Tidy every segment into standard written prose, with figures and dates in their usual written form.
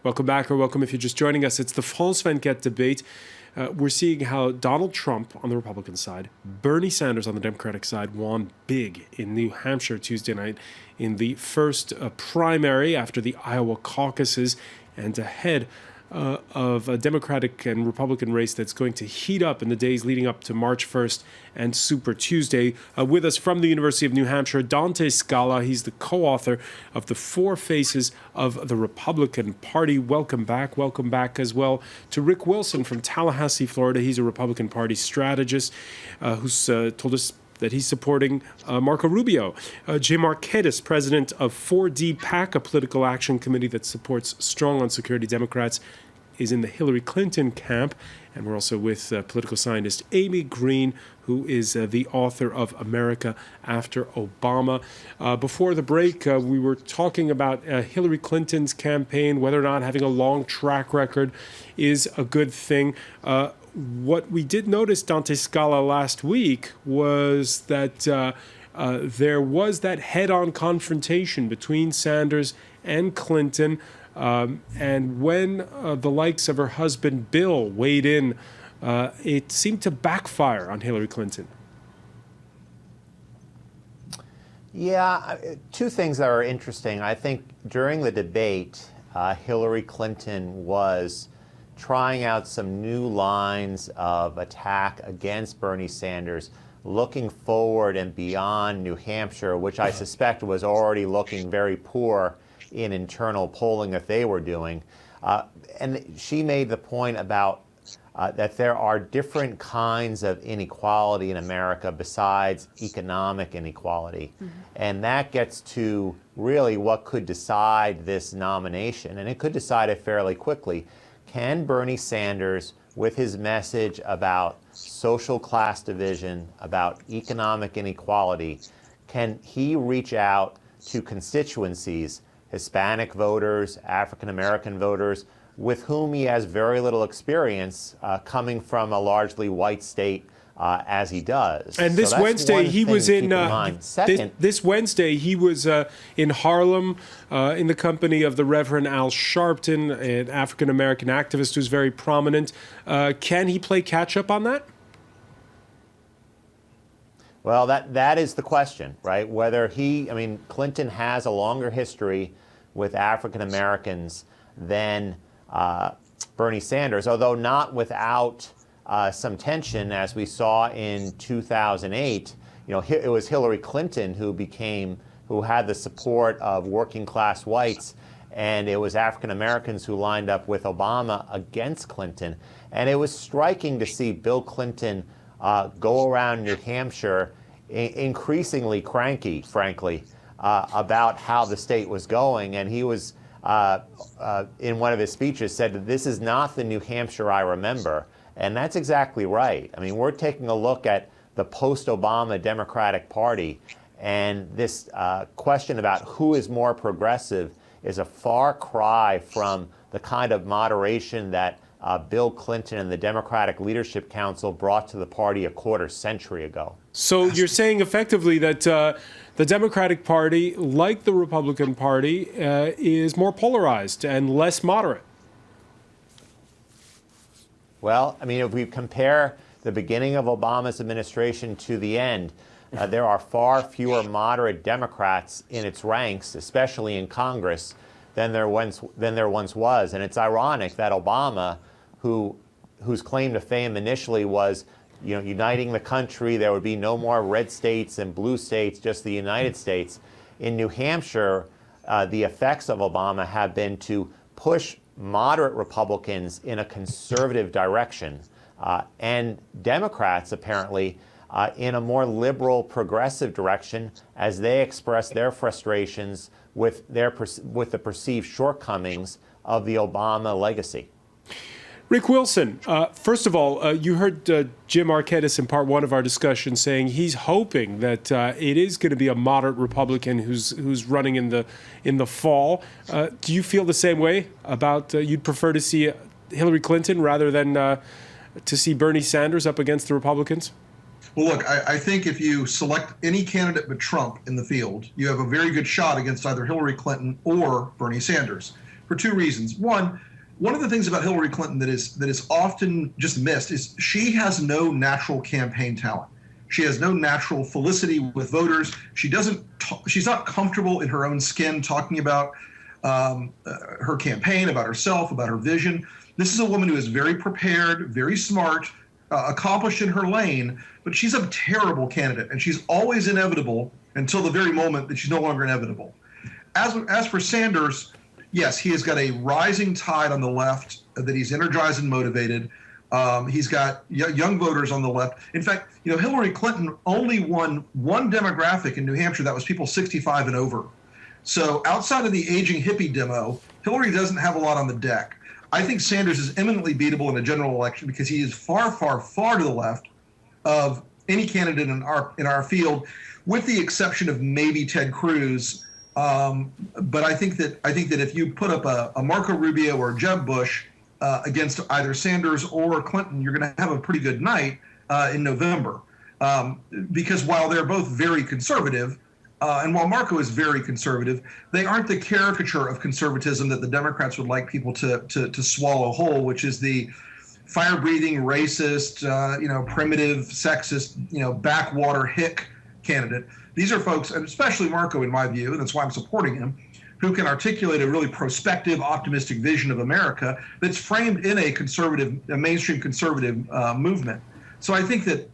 Welcome back, or welcome if you're just joining us. It's the France 24 debate. We're seeing how Donald Trump on the Republican side, Bernie Sanders on the Democratic side won big in New Hampshire Tuesday night in the first primary after the Iowa caucuses, and ahead of a Democratic and Republican race that's going to heat up in the days leading up to March 1st and Super Tuesday. With us from the University of New Hampshire, Dante Scala. He's the co-author of The Four Faces of the Republican Party. Welcome back. Welcome back as well to Rick Wilson from Tallahassee, Florida. He's a Republican Party strategist who's told us that he's supporting Marco Rubio. Jim Marquez, president of 4D PAC, a political action committee that supports strong on security Democrats, is in the Hillary Clinton camp. And we're also with political scientist Amy Green, who is the author of America After Obama. Before the break, we were talking about Hillary Clinton's campaign, whether or not having a long track record is a good thing. What we did notice, Dante Scala, last week was that there was that head-on confrontation between Sanders and Clinton. And when the likes of her husband, Bill, weighed in, it seemed to backfire on Hillary Clinton. Yeah, two things that are interesting. I think during the debate, Hillary Clinton was trying out some new lines of attack against Bernie Sanders, looking forward and beyond New Hampshire, which I suspect was already looking very poor in internal polling that they were doing. And she made the point about that there are different kinds of inequality in America besides economic inequality. Mm-hmm. And that gets to really what could decide this nomination. And it could decide it fairly quickly. Can Bernie Sanders, with his message about social class division, about economic inequality, can he reach out to constituencies, Hispanic voters, African-American voters, with whom he has very little experience coming from a largely white state as he does. And this Wednesday he was in this Wednesday he was in Harlem in the company of the Reverend Al Sharpton, an African-American activist who's very prominent. Can he play catch-up on that? Well, that is the question, right? Whether Clinton has a longer history with African Americans than Bernie Sanders, although not without some tension, as we saw in 2008. It was Hillary Clinton who had the support of working class whites, and it was African Americans who lined up with Obama against Clinton. And it was striking to see Bill Clinton go around New Hampshire increasingly cranky, frankly, about how the state was going. And he was, in one of his speeches, said that this is not the New Hampshire I remember. And that's exactly right. I mean, we're taking a look at the post-Obama Democratic Party, and this question about who is more progressive is a far cry from the kind of moderation that Bill Clinton and the Democratic Leadership Council brought to the party a quarter century ago. So you're saying effectively that the Democratic Party, like the Republican Party, is more polarized and less moderate. Well, I mean, if we compare the beginning of Obama's administration to the end, there are far fewer moderate Democrats in its ranks, especially in Congress, than there once was. And it's ironic that Obama, whose claim to fame initially was, uniting the country, there would be no more red states and blue states, just the United States. In New Hampshire, the effects of Obama have been to push moderate Republicans in a conservative direction, and Democrats apparently in a more liberal, progressive direction as they express their frustrations with the perceived shortcomings of the Obama legacy. Rick Wilson, first of all, you heard Jim Marquez in part one of our discussion saying he's hoping that it is going to be a moderate Republican who's running in the fall. Do you feel the same way about you'd prefer to see Hillary Clinton rather than to see Bernie Sanders up against the Republicans? Well, look, I think if you select any candidate but Trump in the field, you have a very good shot against either Hillary Clinton or Bernie Sanders. for two reasons. One of the things about Hillary Clinton that is often just missed is she has no natural campaign talent. She has no natural felicity with voters. She's not comfortable in her own skin talking about her campaign, about herself, about her vision. This is a woman who is very prepared, very smart, accomplished in her lane, but she's a terrible candidate, and she's always inevitable until the very moment that she's no longer inevitable. As for Sanders, yes, he has got a rising tide on the left that he's energized and motivated. He's got young voters on the left. In fact, Hillary Clinton only won one demographic in New Hampshire. That was people 65 and over. So outside of the aging hippie demo, Hillary doesn't have a lot on the deck. I think Sanders is eminently beatable in a general election because he is far, far, far to the left of any candidate in our field, with the exception of maybe Ted Cruz. But I think that if you put up a Marco Rubio or Jeb Bush against either Sanders or Clinton, you're going to have a pretty good night in November. Because while they're both very conservative, and while Marco is very conservative, they aren't the caricature of conservatism that the Democrats would like people to swallow whole, which is the fire-breathing, racist, primitive, sexist, backwater hick candidate. These are folks, and especially Marco in my view, and that's why I'm supporting him, who can articulate a really prospective, optimistic vision of America that's framed in a mainstream conservative movement. So I think that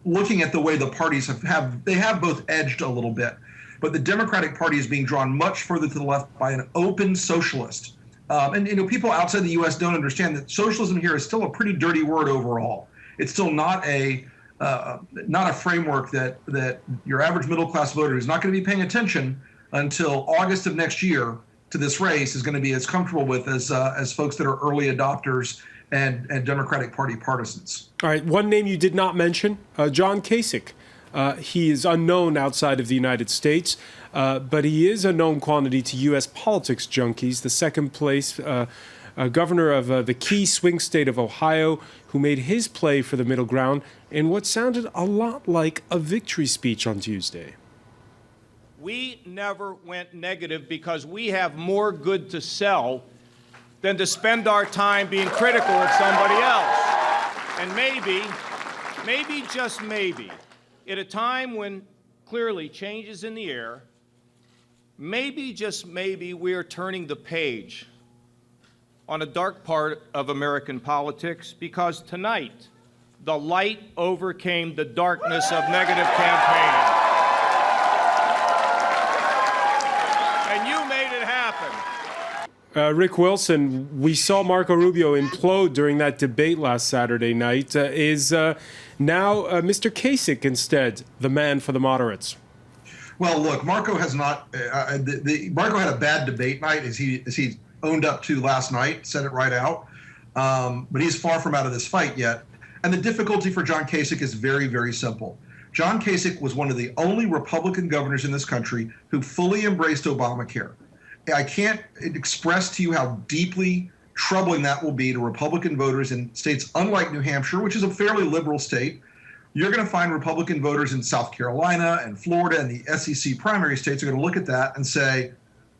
looking at the way the parties have both edged a little bit, but the Democratic Party is being drawn much further to the left by an open socialist. And people outside the U.S. don't understand that socialism here is still a pretty dirty word overall. It's still not a framework that your average middle class voter who's not going to be paying attention until August of next year to this race is going to be as comfortable with as folks that are early adopters and Democratic Party partisans. All right, one name you did not mention, John Kasich. He is unknown outside of the United States, but he is a known quantity to U.S. politics junkies. The second place governor of the key swing state of Ohio, who made his play for the middle ground in what sounded a lot like a victory speech on Tuesday. We never went negative because we have more good to sell than to spend our time being critical of somebody else. And maybe, just maybe, at a time when clearly change is in the air, maybe, just maybe, we are turning the page on a dark part of American politics, because tonight, the light overcame the darkness of negative campaigning. And you made it happen. Rick Wilson, we saw Marco Rubio implode during that debate last Saturday night. Is now Mr. Kasich instead the man for the moderates? Well, look, Marco has not. Marco had a bad debate night, as he owned up to last night, said it right out. But he's far from out of this fight yet. And the difficulty for John Kasich is very, very simple. John Kasich was one of the only Republican governors in this country who fully embraced Obamacare. I can't express to you how deeply troubling that will be to Republican voters in states unlike New Hampshire, which is a fairly liberal state. You're going to find Republican voters in South Carolina and Florida and the SEC primary states are going to look at that and say,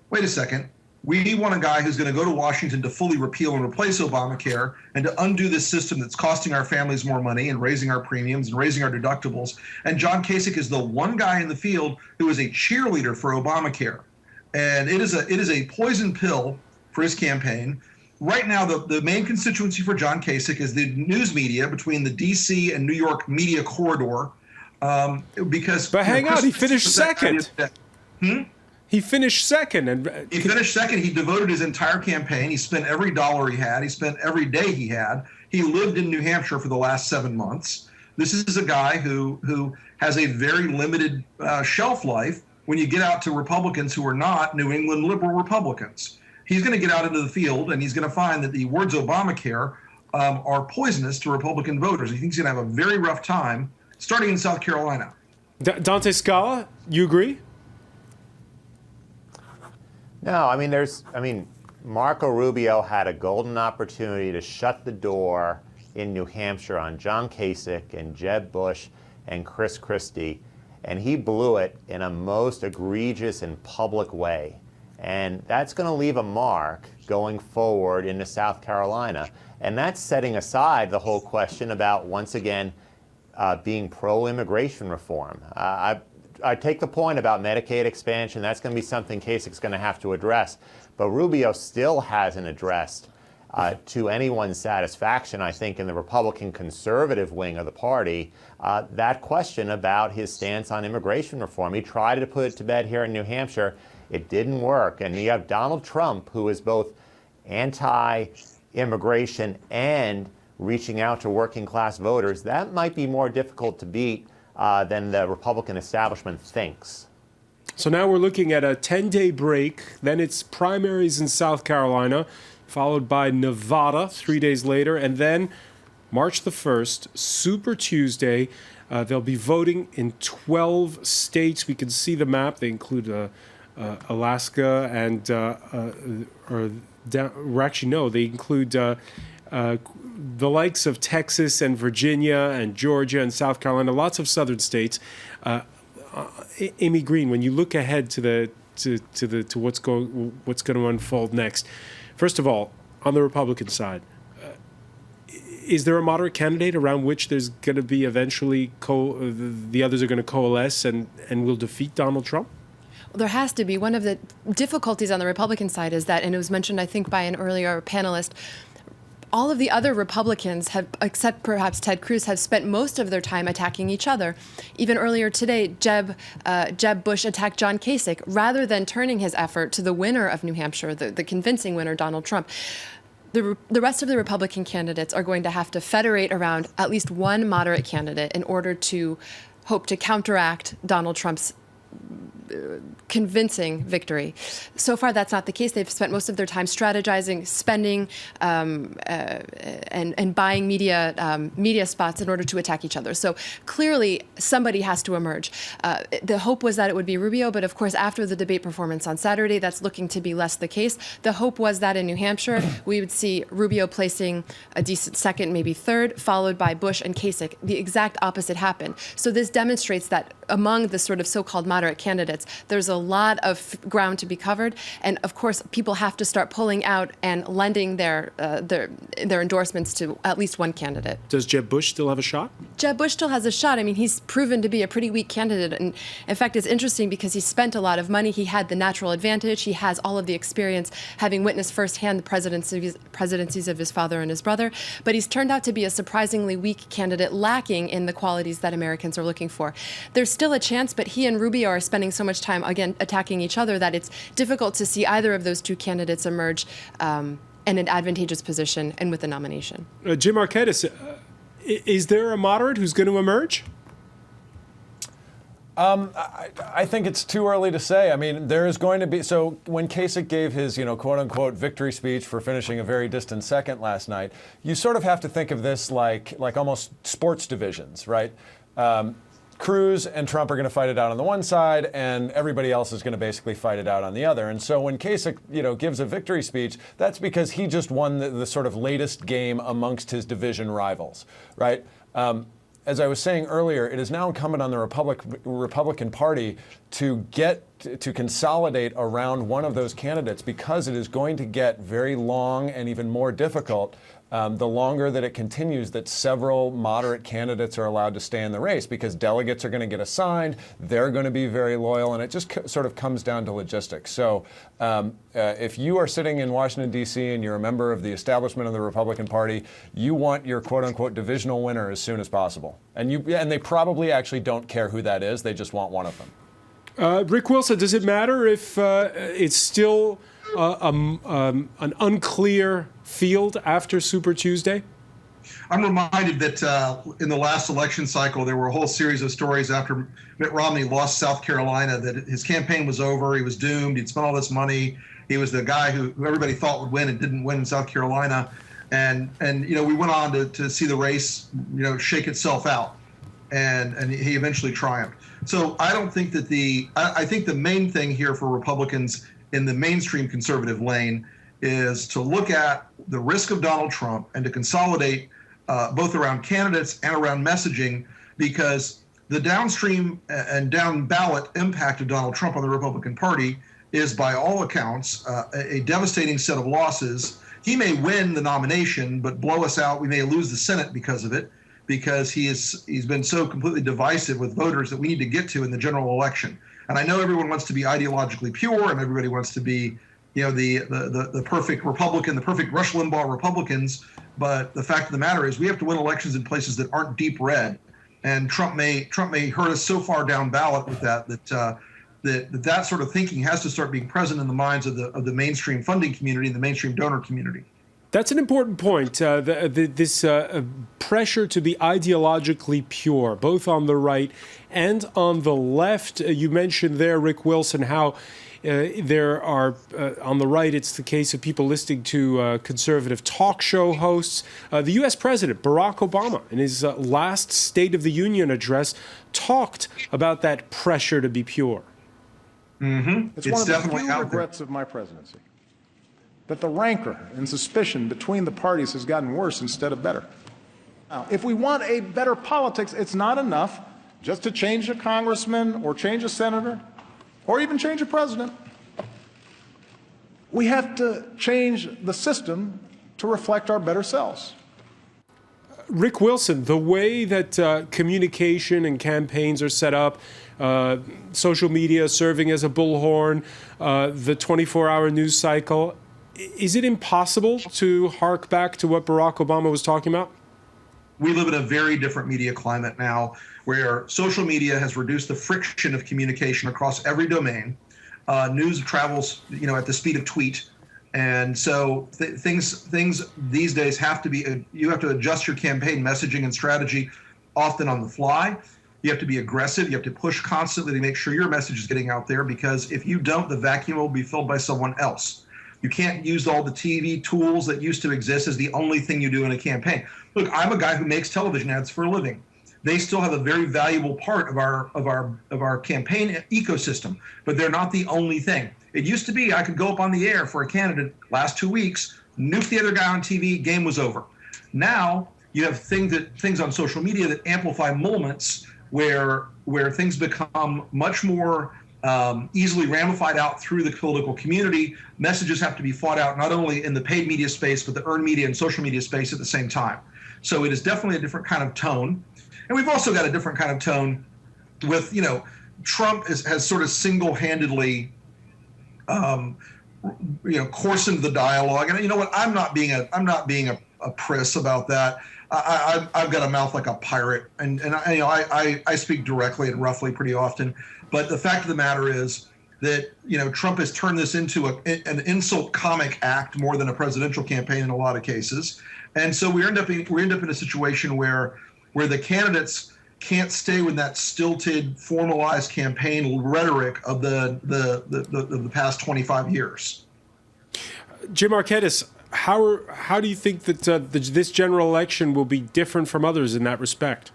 wait a second, we want a guy who's going to go to Washington to fully repeal and replace Obamacare and to undo this system that's costing our families more money and raising our premiums and raising our deductibles. And John Kasich is the one guy in the field who is a cheerleader for Obamacare. And it is a poison pill for his campaign. Right now, the main constituency for John Kasich is the news media between the D.C. and New York media corridor. But hang on, he finished second. He finished second. He finished second. He devoted his entire campaign. He spent every dollar he had. He spent every day he had. He lived in New Hampshire for the last 7 months. This is a guy who has a very limited shelf life when you get out to Republicans who are not New England liberal Republicans. He's going to get out into the field, and he's going to find that the words Obamacare are poisonous to Republican voters. He thinks he's going to have a very rough time, starting in South Carolina. Dante Scala, you agree? No, Marco Rubio had a golden opportunity to shut the door in New Hampshire on John Kasich and Jeb Bush and Chris Christie, and he blew it in a most egregious and public way. And that's going to leave a mark going forward into South Carolina. And that's setting aside the whole question about, once again, being pro-immigration reform. I take the point about Medicaid expansion. That's going to be something Kasich's going to have to address. But Rubio still hasn't addressed to anyone's satisfaction, I think, in the Republican conservative wing of the party, that question about his stance on immigration reform. He tried to put it to bed here in New Hampshire. It didn't work. And you have Donald Trump, who is both anti-immigration and reaching out to working class voters. That might be more difficult to beat than the Republican establishment thinks. So now we're looking at a 10-day break. Then it's primaries in South Carolina, followed by Nevada 3 days later. And then March the 1st, Super Tuesday, they'll be voting in 12 states. We can see the map. They include Alaska and, they include the likes of Texas and Virginia and Georgia and South Carolina, lots of southern states. Amy Green, when you look ahead to what's going to unfold next, first of all, on the Republican side, is there a moderate candidate around which there's going to be eventually the others are going to coalesce and will defeat Donald Trump? There has to be. One of the difficulties on the Republican side is that, and it was mentioned, I think, by an earlier panelist, all of the other Republicans have, except perhaps Ted Cruz, have spent most of their time attacking each other. Even earlier today, Jeb Bush attacked John Kasich rather than turning his effort to the winner of New Hampshire, the convincing winner, Donald Trump. The rest of the Republican candidates are going to have to federate around at least one moderate candidate in order to hope to counteract Donald Trump's convincing victory. So far, that's not the case. They've spent most of their time strategizing, spending, and buying media spots in order to attack each other. So clearly, somebody has to emerge. The hope was that it would be Rubio, but of course, after the debate performance on Saturday, that's looking to be less the case. The hope was that in New Hampshire, we would see Rubio placing a decent second, maybe third, followed by Bush and Kasich. The exact opposite happened. So this demonstrates that among the sort of so-called moderate candidates, there's a lot of ground to be covered, and of course, people have to start pulling out and lending their endorsements to at least one candidate. Does Jeb Bush still have a shot? Jeb Bush still has a shot. I mean, he's proven to be a pretty weak candidate, and in fact, it's interesting because he spent a lot of money. He had the natural advantage. He has all of the experience, having witnessed firsthand the presidencies of his father and his brother. But he's turned out to be a surprisingly weak candidate, lacking in the qualities that Americans are looking for. There's still a chance, but he and Rubio are spending so much time, again, attacking each other that it's difficult to see either of those two candidates emerge in an advantageous position and with the nomination. Jim Marquez, is there a moderate who's going to emerge? I think it's too early to say. I mean, there is going to be, so when Kasich gave his, quote unquote victory speech for finishing a very distant second last night, you sort of have to think of this like almost sports divisions, right? Cruz and Trump are going to fight it out on the one side, and everybody else is going to basically fight it out on the other. And so when Kasich, gives a victory speech, that's because he just won the sort of latest game amongst his division rivals, right? As I was saying earlier, it is now incumbent on the Republican Party to consolidate around one of those candidates, because it is going to get very long and even more difficult the longer that it continues that several moderate candidates are allowed to stay in the race, because delegates are going to get assigned, they're going to be very loyal, and it just sort of comes down to logistics. So if you are sitting in Washington, D.C., and you're a member of the establishment of the Republican Party, you want your quote-unquote divisional winner as soon as possible. And they probably actually don't care who that is, they just want one of them. Rick Wilson, does it matter if it's still an unclear field after Super Tuesday? I'm reminded that in the last election cycle, there were a whole series of stories after Mitt Romney lost South Carolina that his campaign was over, he was doomed, he'd spent all this money, he was the guy who everybody thought would win and didn't win in South Carolina. And we went on to see the race, shake itself out. And he eventually triumphed. So I don't think that I think the main thing here for Republicans in the mainstream conservative lane is to look at the risk of Donald Trump and to consolidate both around candidates and around messaging, because the downstream and down ballot impact of Donald Trump on the Republican Party is, by all accounts, a devastating set of losses. He may win the nomination, but blow us out. We may lose the Senate because of it, because he's been so completely divisive with voters that we need to get to in the general election. And I know everyone wants to be ideologically pure, and everybody wants to be, the perfect Republican, the perfect Rush Limbaugh Republicans. But the fact of the matter is, we have to win elections in places that aren't deep red. And Trump may hurt us so far down ballot with that sort of thinking has to start being present in the minds of the mainstream funding community and the mainstream donor community. That's an important point. This pressure to be ideologically pure, both on the right and on the left. You mentioned there, Rick Wilson, how there are, on the right, it's the case of people listening to conservative talk show hosts. The U.S. President, Barack Obama, in his last State of the Union address, talked about that pressure to be pure. Mm-hmm. It's one of the few regrets of my presidency, that the rancor and suspicion between the parties has gotten worse instead of better. Now, if we want a better politics, it's not enough just to change a congressman or change a senator or even change a president. We have to change the system to reflect our better selves. Rick Wilson, the way that communication and campaigns are set up, social media serving as a bullhorn, the 24-hour news cycle, is it impossible to hark back to what Barack Obama was talking about? We live in a very different media climate now, where social media has reduced the friction of communication across every domain. News travels, at the speed of tweet. And so things these days have to be, you have to adjust your campaign messaging and strategy often on the fly. You have to be aggressive. You have to push constantly to make sure your message is getting out there, because if you don't, the vacuum will be filled by someone else. You can't use all the TV tools that used to exist as the only thing you do in a campaign. Look, I'm a guy who makes television ads for a living. They still have a very valuable part of our campaign ecosystem, but they're not the only thing. It used to be I could go up on the air for a candidate last 2 weeks, nuke the other guy on TV, game was over. Now you have things on social media that amplify moments where things become much more easily ramified out through the political community. Messages have to be fought out not only in the paid media space, but the earned media and social media space at the same time. So it is definitely a different kind of tone. And we've also got a different kind of tone with, Trump has sort of single-handedly, coarsened the dialogue. And you know what? I'm not being a priss about that. I've got a mouth like a pirate, and I speak directly and roughly pretty often. But the fact of the matter is that Trump has turned this into an insult comic act more than a presidential campaign in a lot of cases, and so we end up in a situation where the candidates can't stay with that stilted, formalized campaign rhetoric of the past 25 years. Jim Marquettes, how do you think that this general election will be different from others in that respect?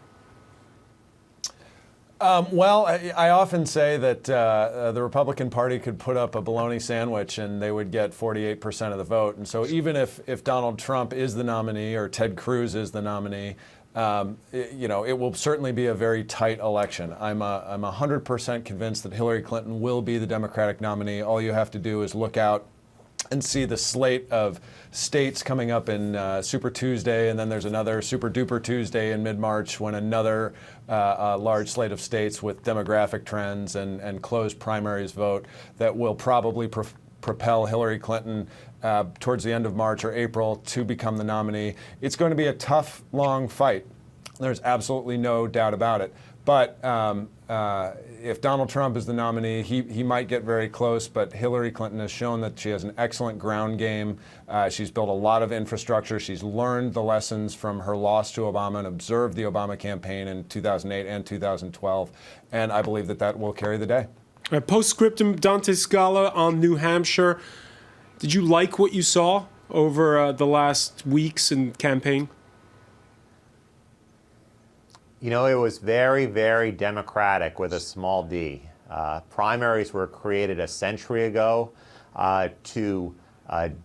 Well, I often say that the Republican Party could put up a bologna sandwich and they would get 48% of the vote. And so even if Donald Trump is the nominee or Ted Cruz is the nominee, it will certainly be a very tight election. I'm 100% convinced that Hillary Clinton will be the Democratic nominee. All you have to do is look out and see the slate of states coming up in Super Tuesday, and then there's another Super Duper Tuesday in mid-March when another large slate of states with demographic trends and closed primaries vote that will probably propel Hillary Clinton towards the end of March or April to become the nominee. It's going to be a tough, long fight. There's absolutely no doubt about it. But if Donald Trump is the nominee, he might get very close, but Hillary Clinton has shown that she has an excellent ground game. She's built a lot of infrastructure. She's learned the lessons from her loss to Obama and observed the Obama campaign in 2008 and 2012, and I believe that will carry the day. Postscriptum, Dante Scala on New Hampshire. Did you like what you saw over the last weeks in campaign? It was very, very democratic with a small d. Primaries were created a century ago to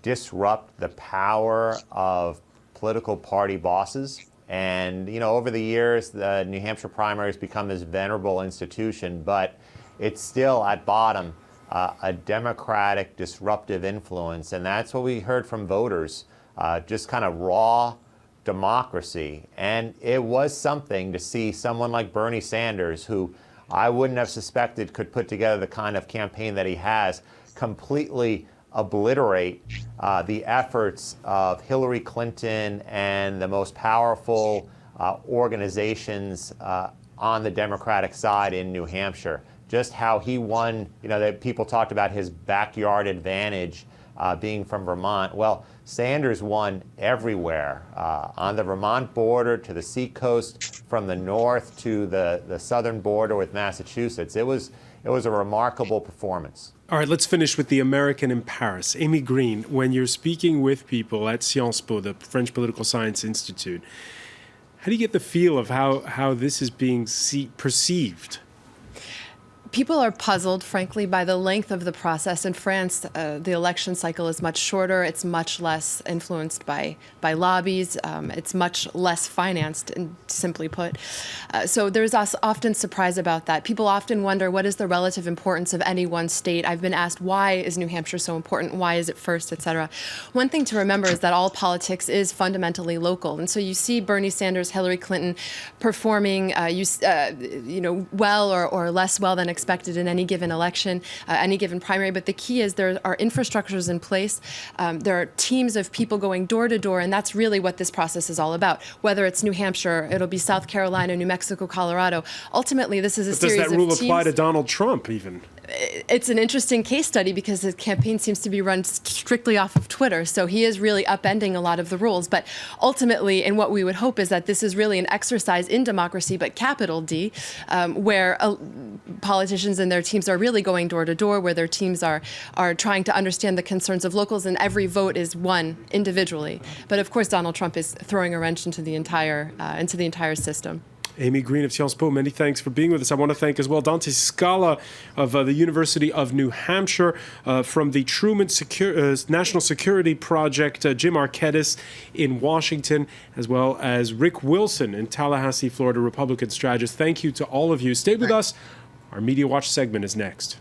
disrupt the power of political party bosses. And, over the years, the New Hampshire primary has become this venerable institution, but it's still, at bottom, a Democratic disruptive influence, and that's what we heard from voters, just kind of raw democracy. And it was something to see someone like Bernie Sanders, who I wouldn't have suspected could put together the kind of campaign that he has, completely obliterate the efforts of Hillary Clinton and the most powerful organizations on the Democratic side in New Hampshire. Just how he won, that people talked about his backyard advantage being from Vermont. Well, Sanders won everywhere, on the Vermont border to the seacoast, from the north to the southern border with Massachusetts. It was a remarkable performance. All right, let's finish with the American in Paris. Amy Green, when you're speaking with people at Sciences Po, the French Political Science Institute, how do you get the feel of how this is being perceived? People are puzzled, frankly, by the length of the process. In France, the election cycle is much shorter. It's much less influenced by lobbies. It's much less financed, simply put. So there's often surprise about that. People often wonder, what is the relative importance of any one state? I've been asked, why is New Hampshire so important? Why is it first, et cetera? One thing to remember is that all politics is fundamentally local. And so you see Bernie Sanders, Hillary Clinton performing well or less well than expected in any given election, any given primary. But the key is there are infrastructures in place. There are teams of people going door to door, and that's really what this process is all about. Whether it's New Hampshire, it'll be South Carolina, New Mexico, Colorado. Ultimately, this is a series of teams. Does that rule apply to Donald Trump even? It's an interesting case study because his campaign seems to be run strictly off of Twitter. So he is really upending a lot of the rules. But ultimately, and what we would hope is that this is really an exercise in democracy, but capital D, where politicians and their teams are really going door to door, where their teams are trying to understand the concerns of locals, and every vote is won individually. But of course, Donald Trump is throwing a wrench into the entire system. Amy Green of Sciences Po, many thanks for being with us. I want to thank as well Dante Scala of the University of New Hampshire, from the Truman National Security Project, Jim Arquettes in Washington, as well as Rick Wilson in Tallahassee, Florida, Republican strategist. Thank you to all of you. Stay with us. Our Media Watch segment is next.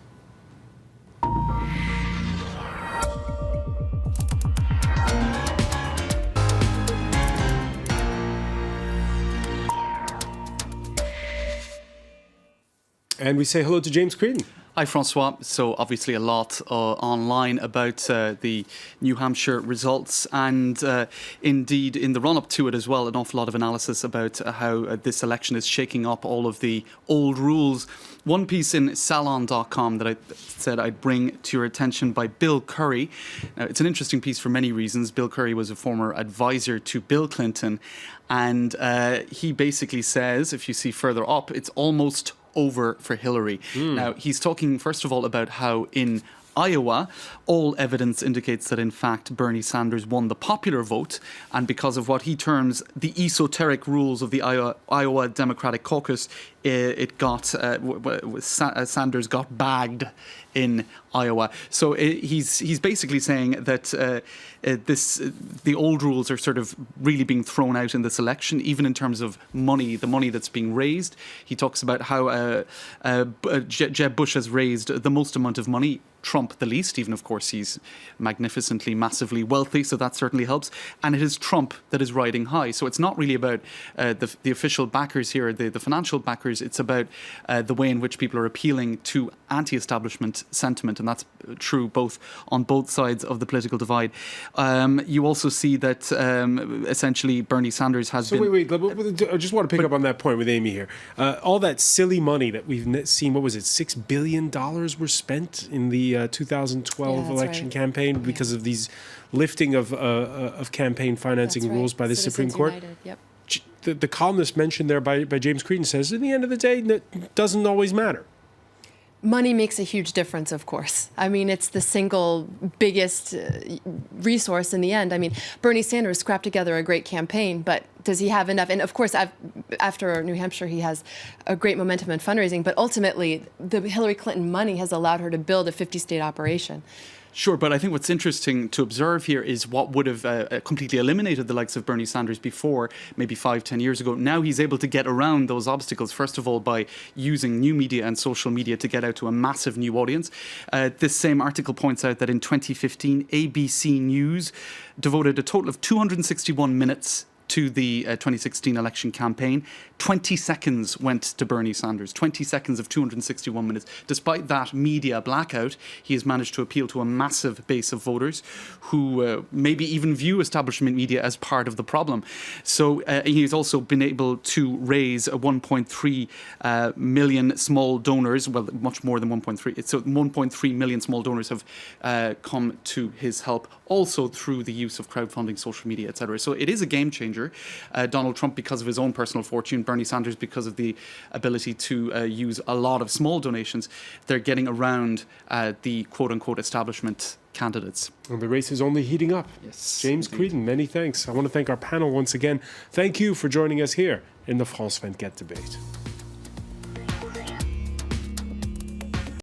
And we say hello to James Creedon. Hi, François. So obviously a lot online about the New Hampshire results, and indeed in the run-up to it as well, an awful lot of analysis about how this election is shaking up all of the old rules. One piece in Salon.com that I said I'd bring to your attention by Bill Curry. Now, it's an interesting piece for many reasons. Bill Curry was a former advisor to Bill Clinton, and he basically says, if you see further up, it's almost over for Hillary. Now, he's talking, first of all, about how in Iowa, all evidence indicates that, in fact, Bernie Sanders won the popular vote, and because of what he terms the esoteric rules of the Iowa Democratic Caucus, Sanders got bagged in Iowa. So he's basically saying that the old rules are sort of really being thrown out in this election, even in terms of money, the money that's being raised. He talks about how Jeb Bush has raised the most amount of money, Trump the least, even of course he's magnificently, massively wealthy, so that certainly helps. And it is Trump that is riding high. So it's not really about the official backers here, the financial backers. It's about the way in which people are appealing to anti-establishment sentiment, and that's true on both sides of the political divide. You also see that essentially Bernie Sanders has been... Wait, I just want to pick up on that point with Amy here. All that silly money that we've seen, what was it, $6 billion were spent in the 2012 election campaign because of these lifting of campaign financing rules by the Supreme Court. Yep. The columnist mentioned there by James Creedon says, at the end of the day, it doesn't always matter. Money makes a huge difference, of course. I mean, it's the single biggest resource in the end. I mean, Bernie Sanders scrapped together a great campaign, but does he have enough? And of course, after New Hampshire, he has a great momentum in fundraising, but ultimately, the Hillary Clinton money has allowed her to build a 50-state operation. Sure, but I think what's interesting to observe here is what would have completely eliminated the likes of Bernie Sanders before, maybe 5-10 years ago. Now he's able to get around those obstacles, first of all, by using new media and social media to get out to a massive new audience. This same article points out that in 2015, ABC News devoted a total of 261 minutes to the 2016 election campaign. 20 seconds went to Bernie Sanders, 20 seconds of 261 minutes. Despite that media blackout, he has managed to appeal to a massive base of voters who maybe even view establishment media as part of the problem. So he's also been able to raise 1.3 million small donors, well, much more than 1.3. So 1.3 million small donors have come to his help, also through the use of crowdfunding, social media, etc. So it is a game changer. Donald Trump, because of his own personal fortune, Bernie Sanders, because of the ability to use a lot of small donations, they're getting around the quote-unquote establishment candidates. And the race is only heating up. Yes, James indeed. Creedon, many thanks. I want to thank our panel once again. Thank you for joining us here in the France 24 debate.